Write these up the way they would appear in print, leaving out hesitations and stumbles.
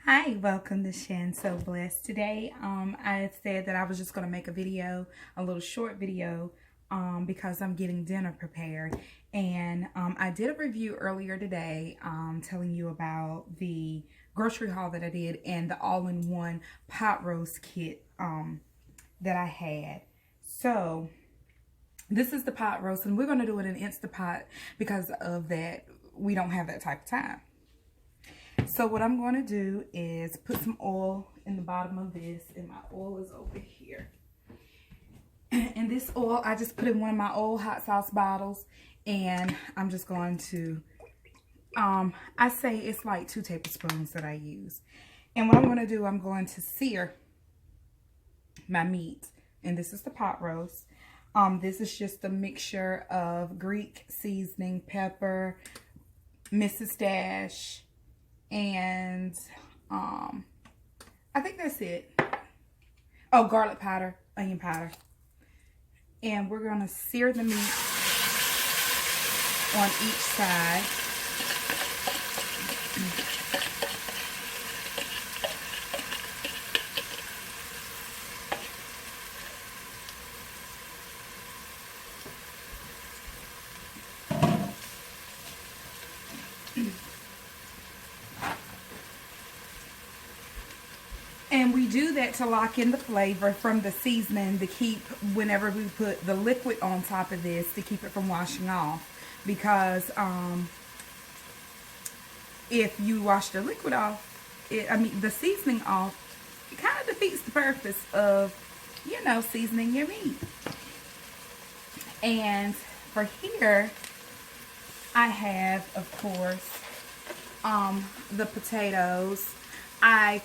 Hi, welcome to Shan So Blessed. Today, I said that I was just going to make a video, a little short video, because I'm getting dinner prepared. And I did a review earlier today, telling you about the grocery haul that I did and the all-in-one pot roast kit that I had. So this is the pot roast, and we're going to do it in Instapot because of that. We don't have that type of time. So what I'm going to do is put some oil in the bottom of this, and my oil is over here. And this oil, I just put in one of my old hot sauce bottles, and I'm just going to, I say it's like 2 tablespoons that I use. And what I'm going to do, I'm going to sear my meat, and this is the pot roast. This is just a mixture of Greek seasoning, pepper, Mrs. Dash, and I think that's it. Oh, garlic powder, onion powder. And we're going to sear the meat on each side. And we do that to lock in the flavor from the seasoning, to keep, whenever we put the liquid on top of this, to keep it from washing off. Because if you wash the liquid off, the seasoning off, it kind of defeats the purpose of, seasoning your meat. And for here, I have, of course, the potatoes. I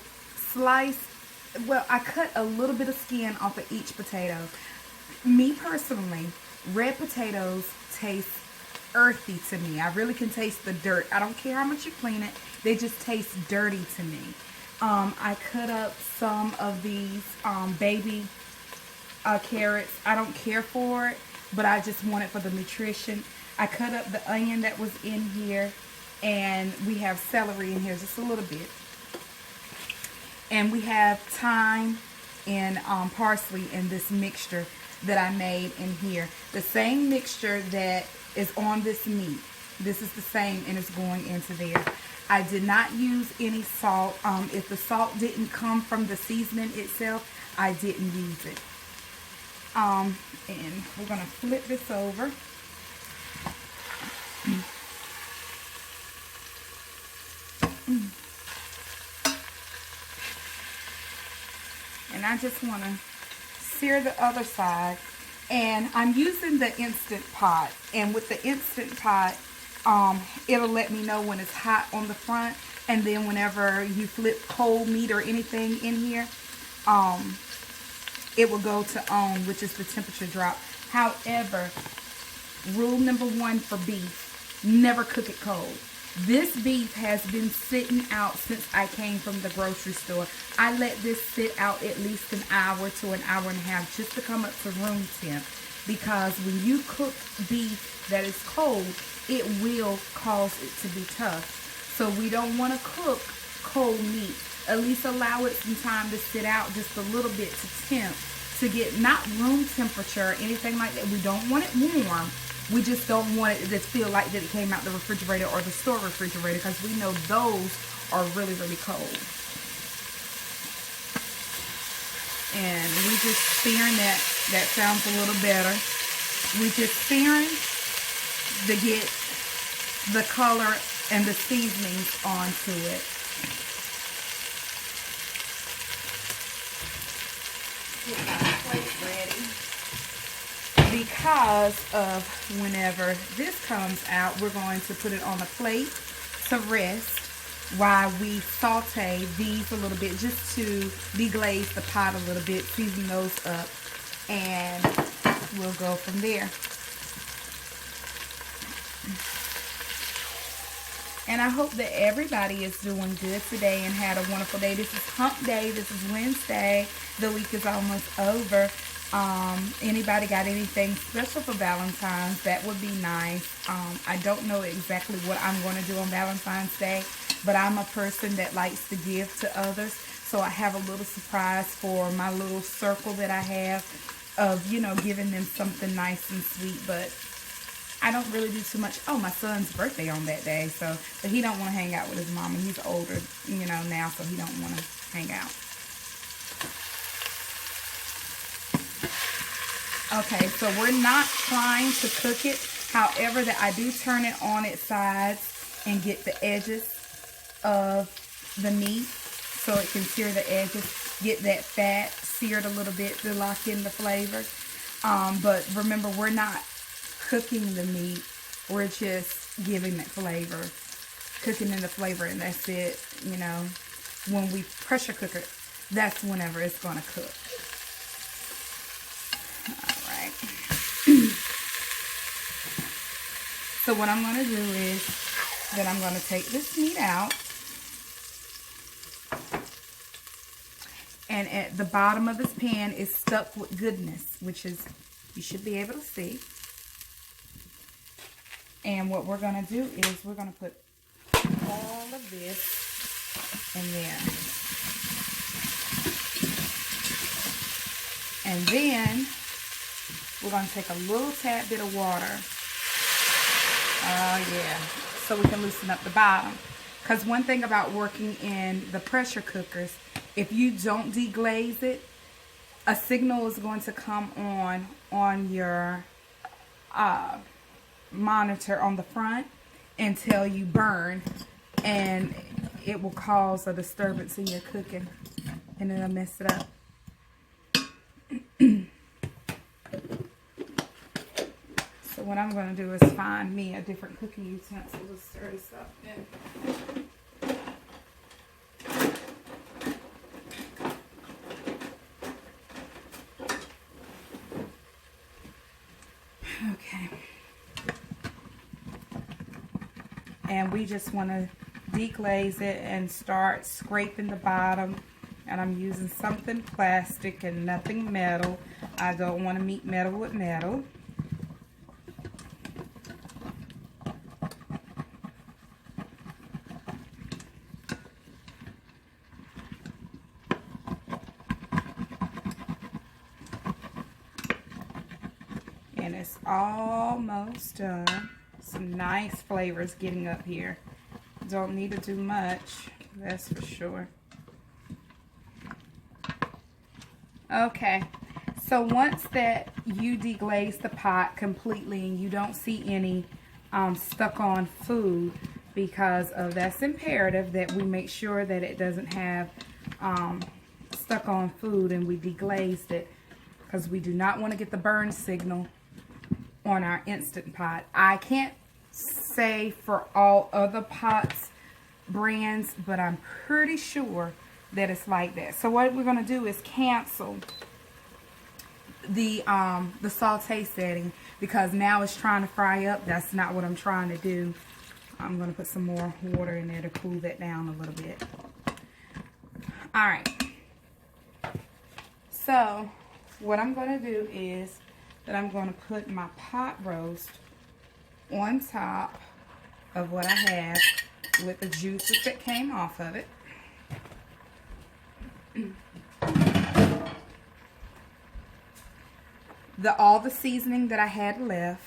cut a little bit of skin off of each potato. Me personally, red potatoes taste earthy to me. I really can taste the dirt. I don't care how much you clean it. They just taste dirty to me. I cut up some of these baby carrots. I don't care for it, but I just want it for the nutrition. I cut up the onion that was in here, and we have celery in here, just a little bit. And we have thyme and parsley in this mixture that I made in here. The same mixture that is on this meat. This is the same, and it's going into there. I did not use any salt. If the salt didn't come from the seasoning itself, I didn't use it. And we're going to flip this over. And I just want to sear the other side. And I'm using the Instant Pot. And with the Instant Pot, it'll let me know when it's hot on the front. And then whenever you flip cold meat or anything in here, it will go to on, which is the temperature drop. However, rule number 1 for beef, never cook it cold. This beef has been sitting out since I came from the grocery store. I let this sit out at least an hour to an hour and a half just to come up to room temp. Because when you cook beef that is cold, it will cause it to be tough. So we don't want to cook cold meat. At least allow it some time to sit out just a little bit to temp. To get not room temperature or anything like that. We don't want it warm. We just don't want it to feel like that it came out the refrigerator or the store refrigerator, because we know those are really, really cold. And we just searing that. That sounds a little better. We just searing to get the color and the seasonings onto it. Get my plate ready. Because of whenever this comes out, we're going to put it on a plate to rest while we saute these a little bit, just to deglaze the pot a little bit, season those up, and we'll go from there. And I hope that everybody is doing good today and had a wonderful day. This is hump day. This is Wednesday. The week is almost over. Anybody got anything special for Valentine's? That would be nice. I don't know exactly what I'm going to do on Valentine's Day. but I'm a person that likes to give to others. So I have a little surprise for my little circle that I have of, you know, giving them something nice and sweet. But I don't really do too much. Oh, my son's birthday on that day, so, but he don't want to hang out with his mama. He's older, you know, now, so he don't want to hang out. Okay, so we're not trying to cook it. However, that I do turn it on its sides and get the edges of the meat so it can sear the edges, get that fat seared a little bit to lock in the flavor. But remember, we're not cooking the meat. We're just giving it flavor, cooking in the flavor, and that's it. You know, when we pressure cook it, that's whenever it's going to cook. All right. So what I'm going to do is that I'm going to take this meat out. And at the bottom of this pan is stuck with goodness, which is, you should be able to see. And what we're going to do is we're going to put all of this in there. And then we're going to take a little tad bit of water. Oh yeah, so we can loosen up the bottom. Because one thing about working in the pressure cookers, if you don't deglaze it, a signal is going to come on your monitor on the front and tell you burn, and it will cause a disturbance in your cooking, and it'll mess it up. So what I'm going to do is find me a different cooking utensil to stir this up in. Okay. And we just want to deglaze it and start scraping the bottom. And I'm using something plastic and nothing metal. I don't want to meet metal with metal. And it's almost done. Some nice flavors getting up here. Don't need to do much, that's for sure. Okay, so once that you deglaze the pot completely and you don't see any stuck on food, because of that's imperative that we make sure that it doesn't have stuck on food, and we deglazed it because we do not want to get the burn signal on our Instant Pot. I can't say for all other pots brands, but I'm pretty sure that it's like that. So what we're going to do is cancel the saute setting, because now it's trying to fry up. That's not what I'm trying to do. I'm going to put some more water in there to cool that down a little bit. Alright, so what I'm going to do is that I'm going to put my pot roast on top of what I have with the juices that came off of it. All the seasoning that I had left,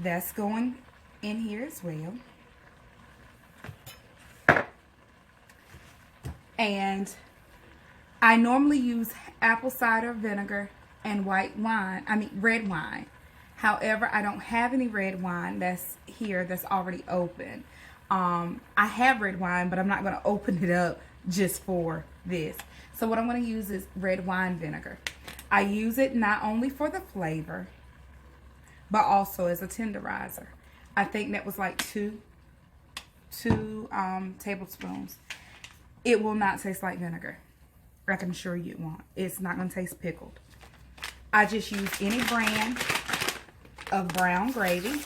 that's going in here as well. And I normally use apple cider vinegar and red wine. However, I don't have any red wine that's here that's already open. I have red wine, but I'm not going to open it up just for this. So what I'm going to use is red wine vinegar. I use it not only for the flavor, but also as a tenderizer. I think that was like two tablespoons. It will not taste like vinegar. I can assure you it won't. It's not going to taste pickled. I just use any brand of brown gravy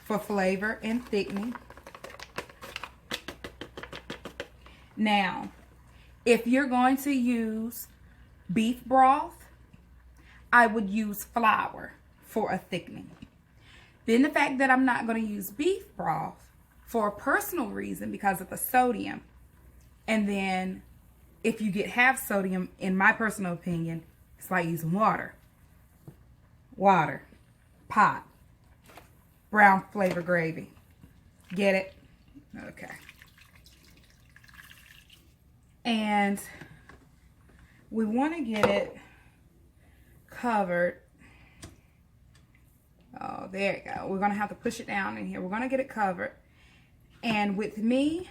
for flavor and thickening. Now, if you're going to use beef broth, I would use flour for a thickening. Then the fact that I'm not going to use beef broth, for a personal reason because of the sodium. And then if you get half sodium, in my personal opinion, it's like using water. Water, pot, brown flavor gravy. Get it? Okay. And we want to get it covered. Oh, there you go. We're going to have to push it down in here. We're going to get it covered. And with me,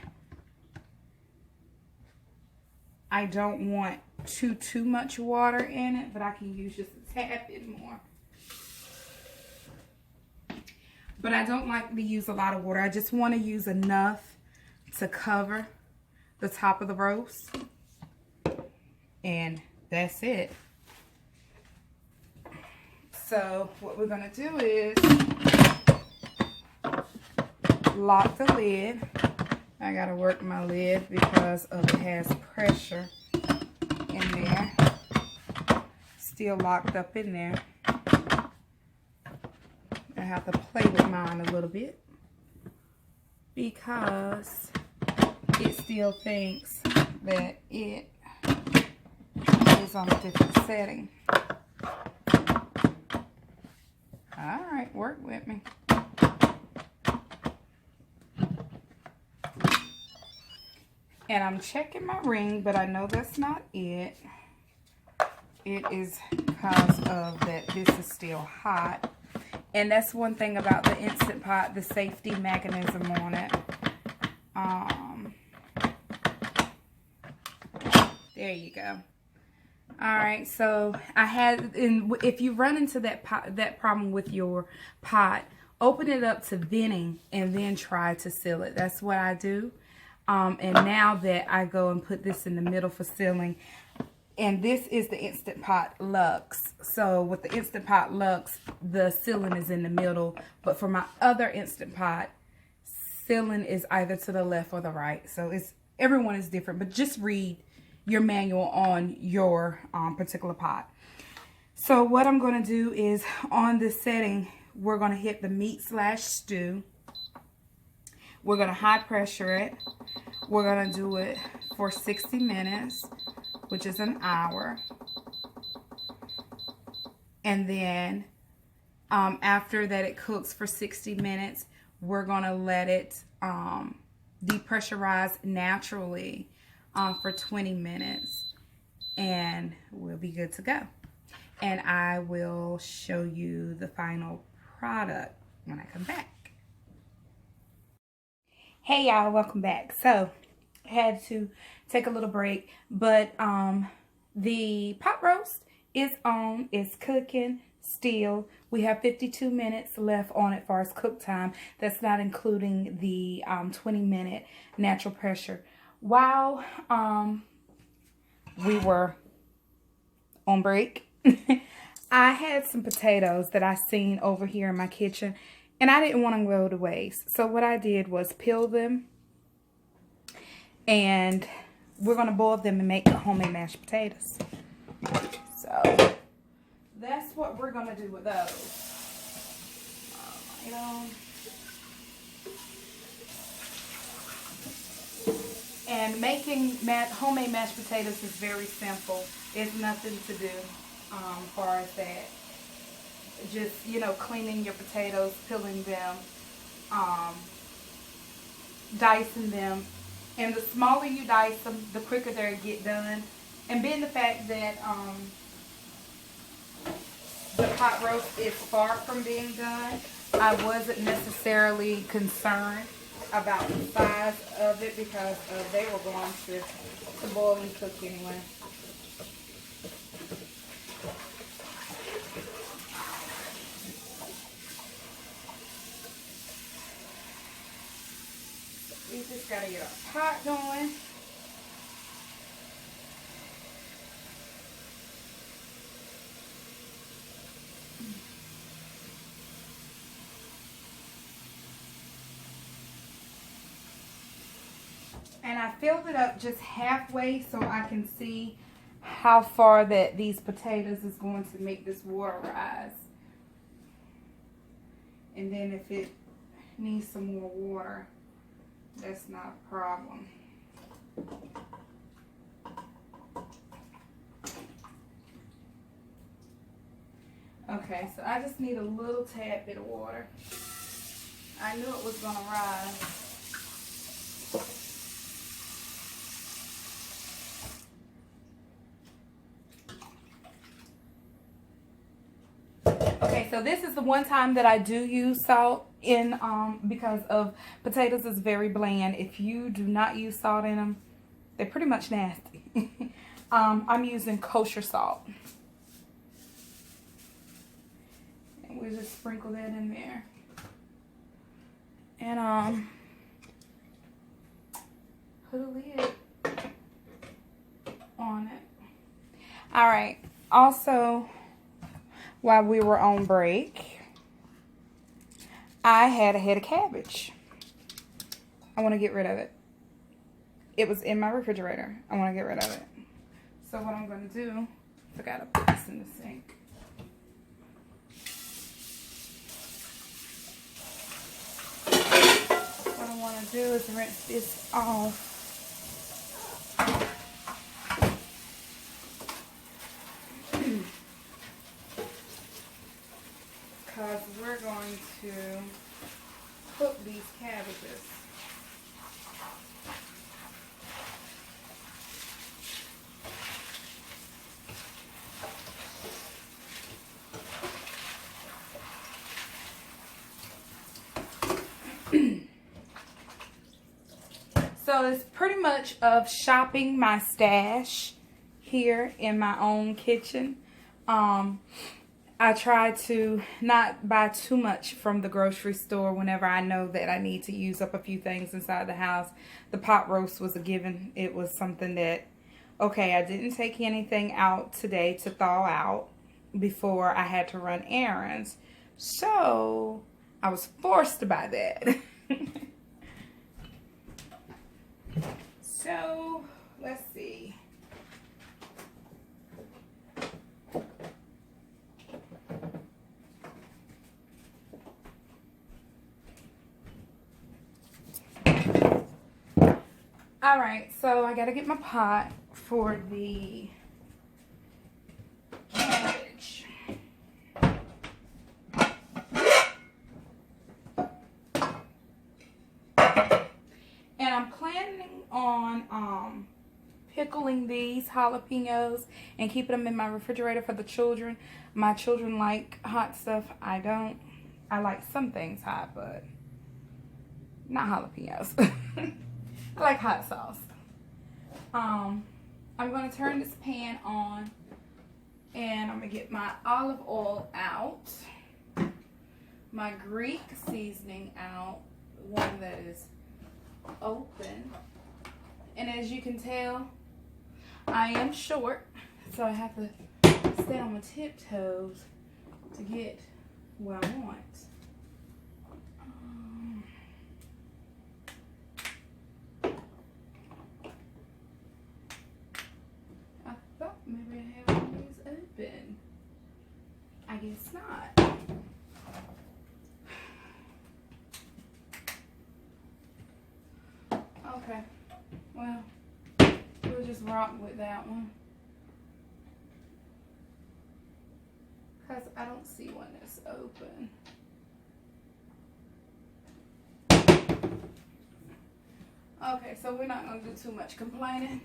I don't want too much water in it, but I can use just a tad bit more. But I don't like to use a lot of water. I just want to use enough to cover the top of the roast. And that's it. So what we're going to do is lock the lid. I got to work my lid because it has pressure in there. Still locked up in there. I have to play with mine a little bit because it still thinks that it is on a different setting. Alright, work with me. And I'm checking my ring, but I know that's not it. It is because of that this is still hot. And that's one thing about the Instant Pot, the safety mechanism on it. There you go. Alright, so I had, if you run into that problem with your pot, open it up to venting and then try to seal it. That's what I do. And now that I go and put this in the middle for sealing, and this is the Instant Pot Luxe. So with the Instant Pot Luxe, the sealing is in the middle. But for my other Instant Pot, sealing is either to the left or the right. So everyone is different, but just read your manual on your particular pot. So what I'm going to do is on this setting, we're going to hit the meat/stew. We're going to high pressure it. We're going to do it for 60 minutes, which is an hour. And then after that it cooks for 60 minutes, we're going to let it depressurize naturally for 20 minutes. And we'll be good to go. And I will show you the final product when I come back. Hey y'all, welcome back. So I had to take a little break, but the pot roast is on. It's cooking still. We have 52 minutes left on it for its cook time. That's not including the 20-minute natural pressure. While we were on break, I had some potatoes that I seen over here in my kitchen, and I didn't want to go to waste. So what I did was peel them, and we're going to boil them and make homemade mashed potatoes. So that's what we're going to do with those. And making homemade mashed potatoes is very simple. It's nothing to do as far as that. Just, cleaning your potatoes, peeling them, dicing them. And the smaller you dice them, the quicker they'll get done. And being the fact that the pot roast is far from being done, I wasn't necessarily concerned about the size of it because they were going to boil and cook anyway. We just gotta get our pot going. And I filled it up just halfway so I can see how far that these potatoes is going to make this water rise. And then if it needs some more water, That's not a problem. Okay, so I just need a little tad bit of water. I knew it was gonna rise. Okay, so this is the one time that I do use salt in because of potatoes is very bland. If you do not use salt in them, they're pretty much nasty. I'm using kosher salt. And we'll just sprinkle that in there. And put a lid on it. Alright, also while we were on break, I had a head of cabbage. I want to get rid of it. It was in my refrigerator. I want to get rid of it. So what I'm going to do, I forgot to put this in the sink. What I want to do is rinse this off. Because we're going to cook these cabbages. So it's pretty much of shopping my stash here in my own kitchen. I try to not buy too much from the grocery store whenever I know that I need to use up a few things inside the house. The pot roast was a given. It was something that, okay, I didn't take anything out today to thaw out before I had to run errands. So I was forced to buy that. So let's see. All right, so I gotta get my pot for the cabbage. And I'm planning on pickling these jalapenos and keeping them in my refrigerator for the children. My children like hot stuff. I don't. I like some things hot, but not jalapenos. I like hot sauce. I'm going to turn this pan on and I'm going to get my olive oil out, my Greek seasoning out, one that is open. And as you can tell, I am short, so I have to stay on my tiptoes to get what I want. Maybe I have one of these open. I guess not. Okay. Well, we'll just rock with that one. Because I don't see one that's open. Okay, so we're not going to do too much complaining.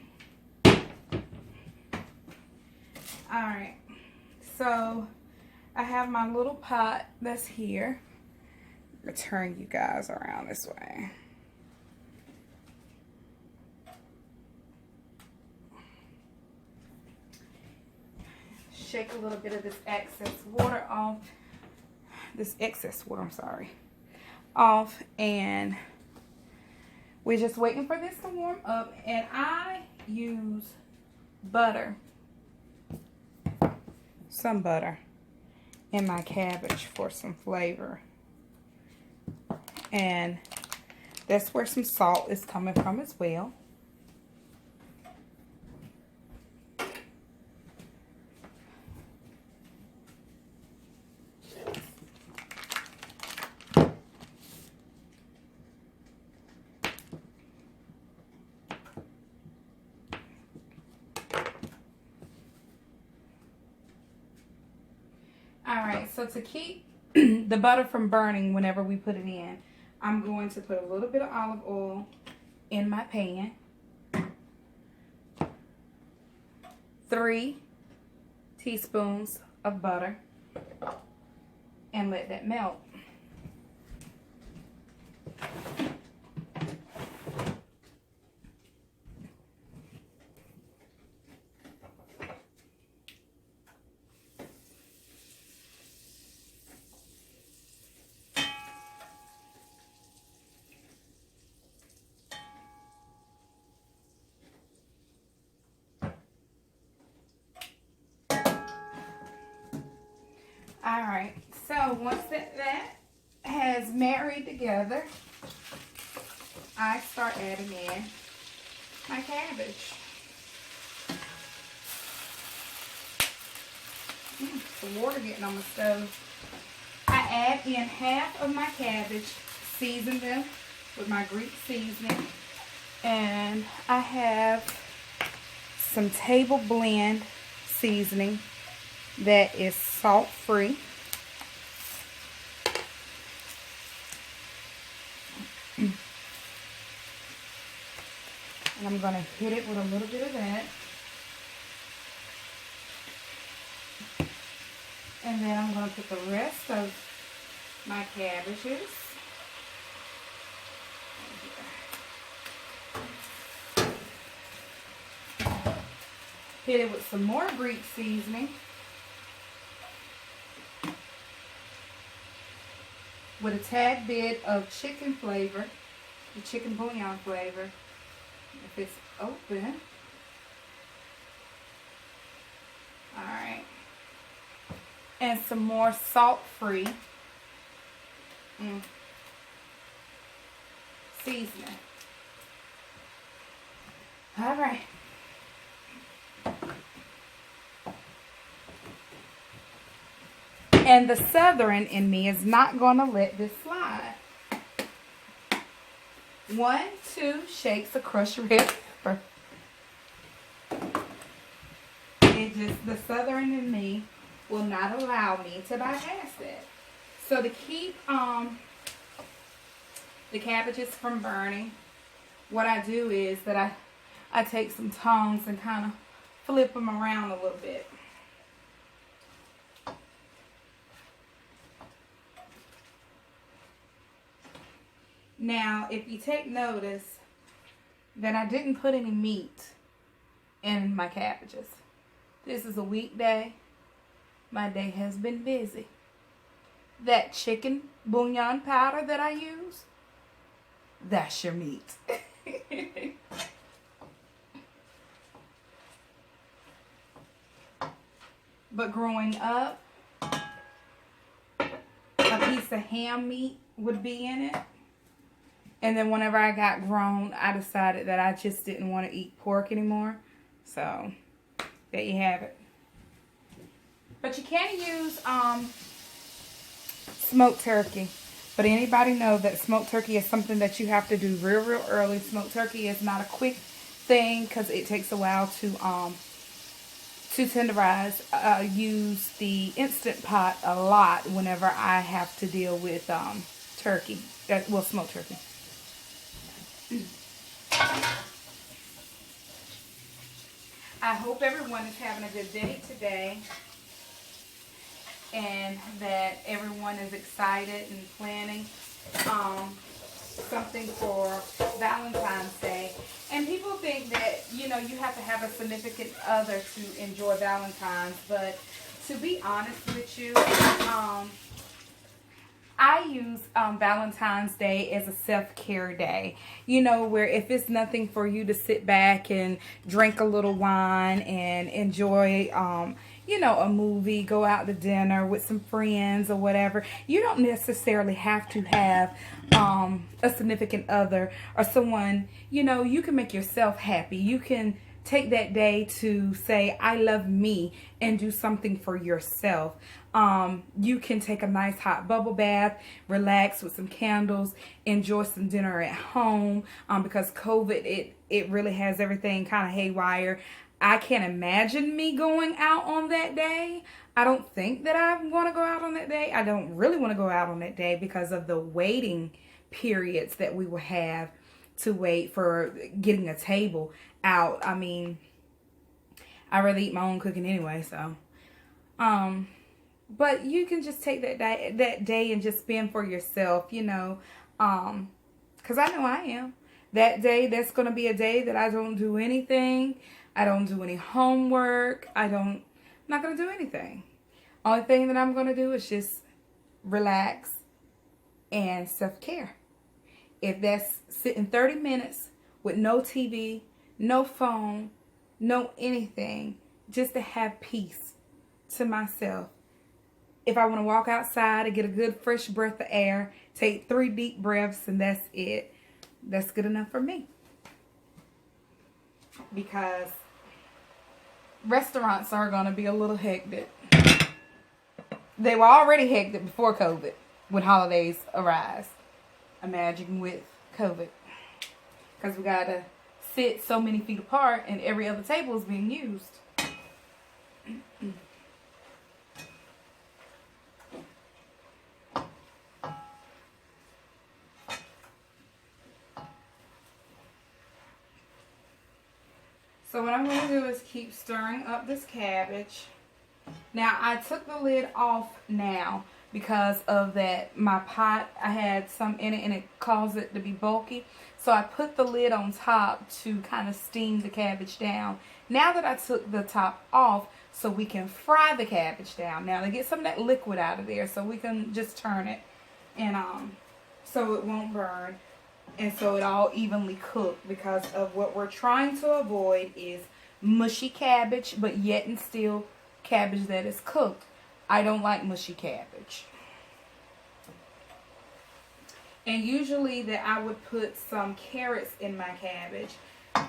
Alright, so I have my little pot that's here. I'm going to turn you guys around this way. Shake a little bit of this excess water off. Off, and we're just waiting for this to warm up. And I use butter. Some butter in my cabbage for some flavor. And that's where some salt is coming from as well. so to keep the butter from burning whenever we put it in, I'm going to put a little bit of olive oil in my pan. 3 teaspoons of butter, and let that melt. Alright, so once that has married together, I start adding in my cabbage. The water getting on the stove. I add in half of my cabbage, season them with my Greek seasoning, and I have some table blend seasoning that is salt free. And I'm going to hit it with a little bit of that. And then I'm going to put the rest of my cabbages. Hit it with some more Greek seasoning. With a tad bit of chicken flavor, the chicken bouillon flavor, if it's open. Alright. And some more salt-free seasoning. Alright. And the Southern in me is not going to let this slide. 1, 2 shakes of crushed red pepper. The Southern in me will not allow me to bypass that. So to keep the cabbages from burning, what I do is that I take some tongs and kind of flip them around a little bit. Now, if you take notice that I didn't put any meat in my cabbages. This is a weekday. My day has been busy. That chicken bouillon powder that I use, that's your meat. But growing up, a piece of ham meat would be in it. And then whenever I got grown, I decided that I just didn't want to eat pork anymore. So, there you have it. But you can use smoked turkey. But anybody know that smoked turkey is something that you have to do real early. Smoked turkey is not a quick thing because it takes a while to tenderize. Use the Instant Pot a lot whenever I have to deal with turkey. Well, smoked turkey. I hope everyone is having a good day today and that everyone is excited and planning something for Valentine's Day. And people think that, you know, you have to have a significant other to enjoy Valentine's, but to be honest with you, I use Valentine's Day as a self-care day. You know, where if it's nothing for you to sit back and drink a little wine and enjoy, you know, a movie, go out to dinner with some friends or whatever. You don't necessarily have to have a significant other or someone, you know, you can make yourself happy. You can take that day to say, I love me, and do something for yourself. You can take a nice hot bubble bath, relax with some candles, enjoy some dinner at home, because COVID, it really has everything kind of haywire. I can't imagine me going out on that day. I don't think that I want to go out on that day. I don't really want to go out on that day because of the waiting periods that we will have to wait for getting a table out. I mean, I rather eat my own cooking anyway, so. But you can just take that day and just spend for yourself, you know. Because I know I am. That day, that's going to be a day that I don't do anything. I don't do any homework. I'm not going to do anything. Only thing that I'm going to do is just relax and self-care. If that's sitting 30 minutes with no TV, no phone, no anything, just to have peace to myself. If I want to walk outside and get a good fresh breath of air, take 3 deep breaths, and that's it. That's good enough for me. Because restaurants are going to be a little hectic. They were already hectic before COVID, when holidays arise. Imagine with COVID. Because we got to sit so many feet apart and every other table is being used. So what I'm going to do is keep stirring up this cabbage. Now, I took the lid off now because of that. My pot, I had some in it and it caused it to be bulky. So I put the lid on top to kind of steam the cabbage down. Now that I took the top off, so we can fry the cabbage down. Now, to get some of that liquid out of there so we can just turn it and so it won't burn. And so it all evenly cooked, because of what we're trying to avoid is mushy cabbage, but yet and still cabbage that is cooked. I don't like mushy cabbage. And usually that I would put some carrots in my cabbage,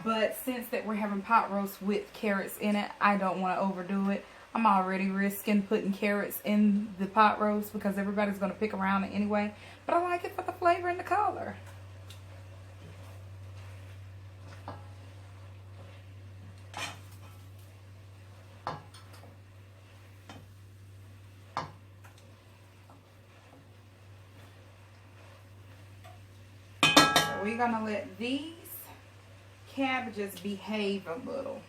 but since that we're having pot roast with carrots in it, I don't want to overdo it. I'm already risking putting carrots in the pot roast because everybody's going to pick around it anyway. But I like it for the flavor and the color. We're going to let these cabbages behave a little.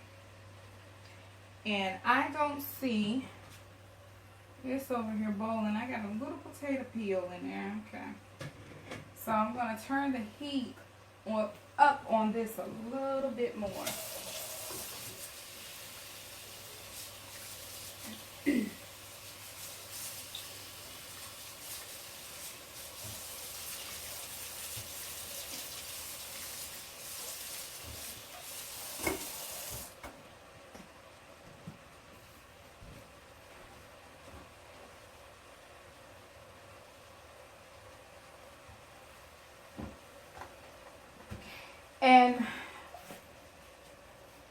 And I don't see this over here boiling. I got a little potato peel in there. Okay. So I'm going to turn the heat up on this a little bit more. And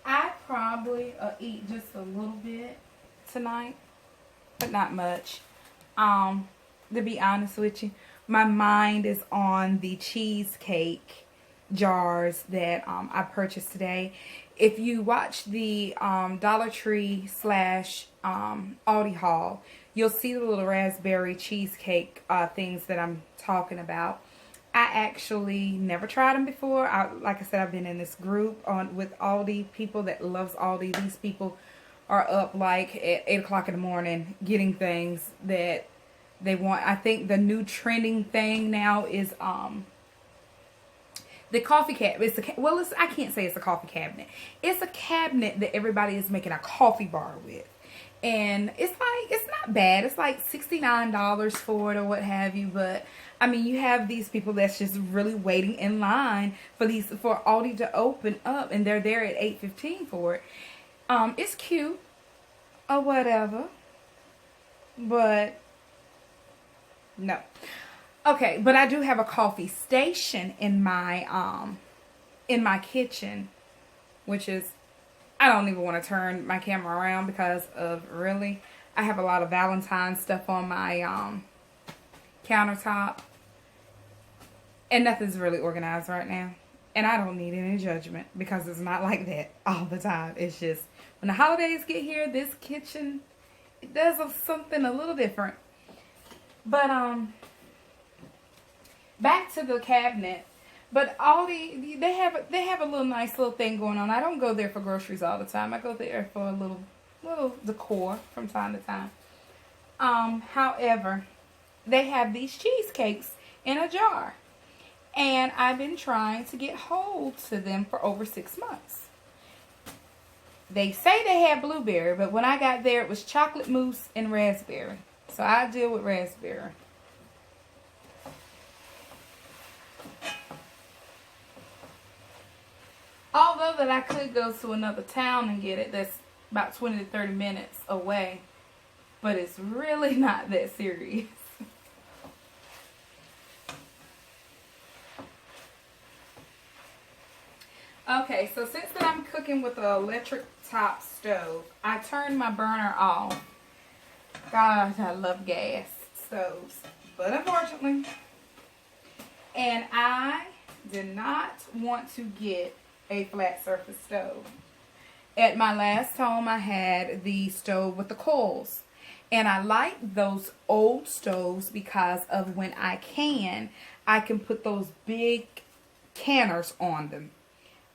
I probably eat just a little bit tonight, but not much. To be honest with you, my mind is on the cheesecake jars that I purchased today. If you watch the Dollar Tree / Aldi haul, you'll see the little raspberry cheesecake things that I'm talking about. I actually never tried them before. Like I said, I've been in this group with Aldi people that loves Aldi. These people are up like at 8 o'clock in the morning getting things that they want. I think the new trending thing now is the coffee cabinet. I can't say it's a coffee cabinet. It's a cabinet that everybody is making a coffee bar with. And it's not bad. It's like $69 for it or what have you. But I mean, you have these people that's just really waiting in line for Aldi to open up, and they're there at 8:15 for it. It's cute or whatever, but no. Okay, but I do have a coffee station in my kitchen, which is, I don't even want to turn my camera around because of I have a lot of Valentine's stuff on my countertop. And nothing's really organized right now. And I don't need any judgment because it's not like that all the time. It's just when the holidays get here, this kitchen, it does something a little different. But back to the cabinet. But Aldi, they have a little nice little thing going on. I don't go there for groceries all the time. I go there for a little decor from time to time. However, they have these cheesecakes in a jar. And I've been trying to get hold to them for over 6 months. They say they have blueberry, but when I got there, it was chocolate mousse and raspberry. So I deal with raspberry. Although that I could go to another town and get it, that's about 20 to 30 minutes away. But it's really not that serious. Okay, so since that I'm cooking with an electric top stove, I turned my burner off. God, I love gas stoves. But unfortunately, and I did not want to get a flat surface stove. At my last home, I had the stove with the coils. And I like those old stoves because of when I can put those big canners on them.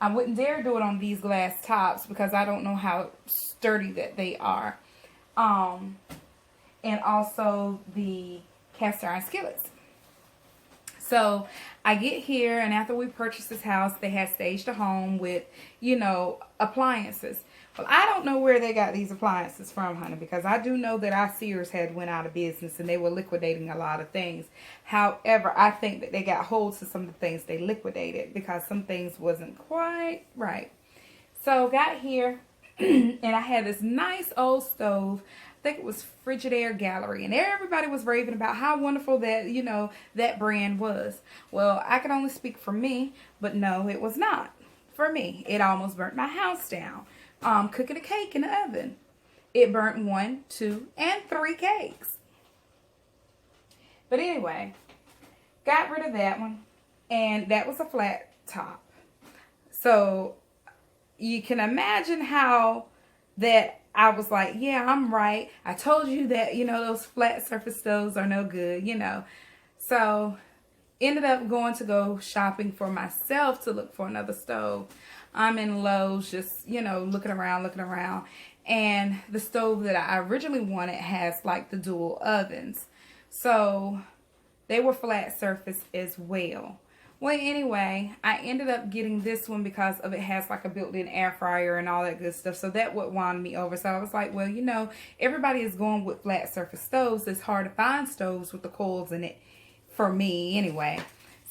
I wouldn't dare do it on these glass tops because I don't know how sturdy that they are. And also the cast iron skillets. So I get here, and after we purchased this house, they had staged a home with, you know, appliances. Well, I don't know where they got these appliances from, honey, because I do know that our Sears had went out of business and they were liquidating a lot of things. However, I think that they got hold to some of the things they liquidated because some things wasn't quite right. So got here, and I had this nice old stove. I think it was Frigidaire Gallery, and everybody was raving about how wonderful that, you know, that brand was. Well, I can only speak for me, but no, it was not for me. It almost burnt my house down. Cooking a cake in the oven. It burnt 1, 2, and 3 cakes. But anyway, got rid of that one, and that was a flat top. So you can imagine how that I was like, yeah, I'm right. I told you that, you know, those flat surface stoves are no good, you know. So ended up going to go shopping for myself to look for another stove. I'm in Lowe's just, you know, looking around. And the stove that I originally wanted has like the dual ovens. So they were flat surface as well. Well, anyway, I ended up getting this one because of it has like a built-in air fryer and all that good stuff. So that would wound me over. So I was like, well, you know, everybody is going with flat surface stoves. It's hard to find stoves with the coils in it for me anyway.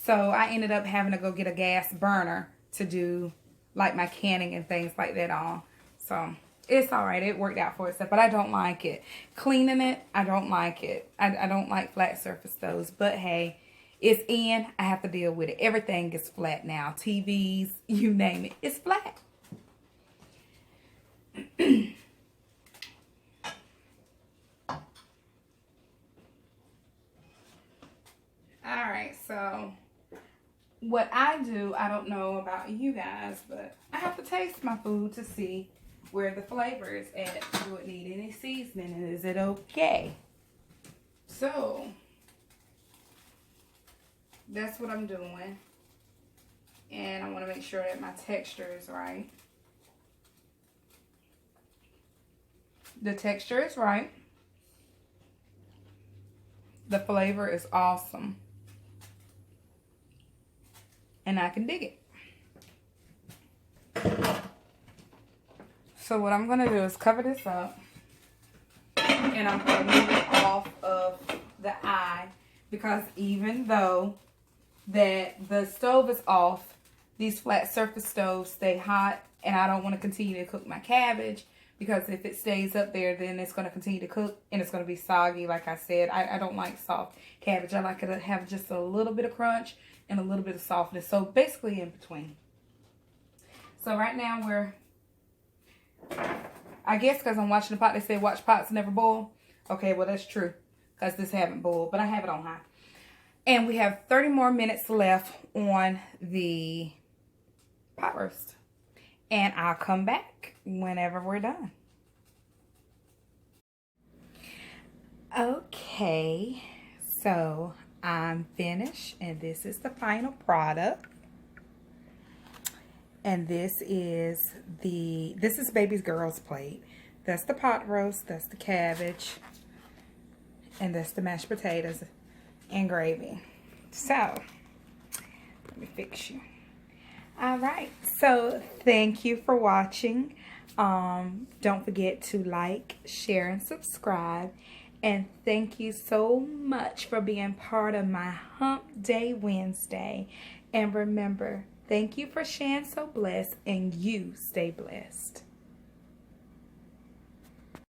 So I ended up having to go get a gas burner to do like my canning and things like that on. So it's all right. It worked out for itself, but I don't like it. Cleaning it, I don't like it. I don't like flat surface stoves, but hey, it's in. I have to deal with it. Everything is flat now. TVs, you name it. It's flat. All right, so what I do, I don't know about you guys, but I have to taste my food to see where the flavor is at. Do it need any seasoning, and is it okay? So that's what I'm doing, and I want to make sure that my texture is right. The texture is right. The flavor is awesome. And I can dig it. So what I'm going to do is cover this up. And I'm going to move it off of the eye. Because even though that the stove is off, these flat surface stoves stay hot. And I don't want to continue to cook my cabbage. Because if it stays up there, then it's going to continue to cook. And it's going to be soggy, like I said. I don't like soft cabbage. I like it to have just a little bit of crunch and a little bit of softness. So basically in between. So right now we're, I guess because I'm watching the pot, they say watch pots never boil. Okay, well that's true. Because this haven't boiled, but I have it on high. And we have 30 more minutes left on the pot roast. And I'll come back whenever we're done. Okay, so I'm finished, and this is the final product. And this is baby's girl's plate. That's the pot roast, that's the cabbage, and that's the mashed potatoes and gravy. So, let me fix you. All right, so thank you for watching. Don't forget to like, share, and subscribe. And thank you so much for being part of my Hump Day Wednesday. And remember, thank you for sharing so blessed, and you stay blessed.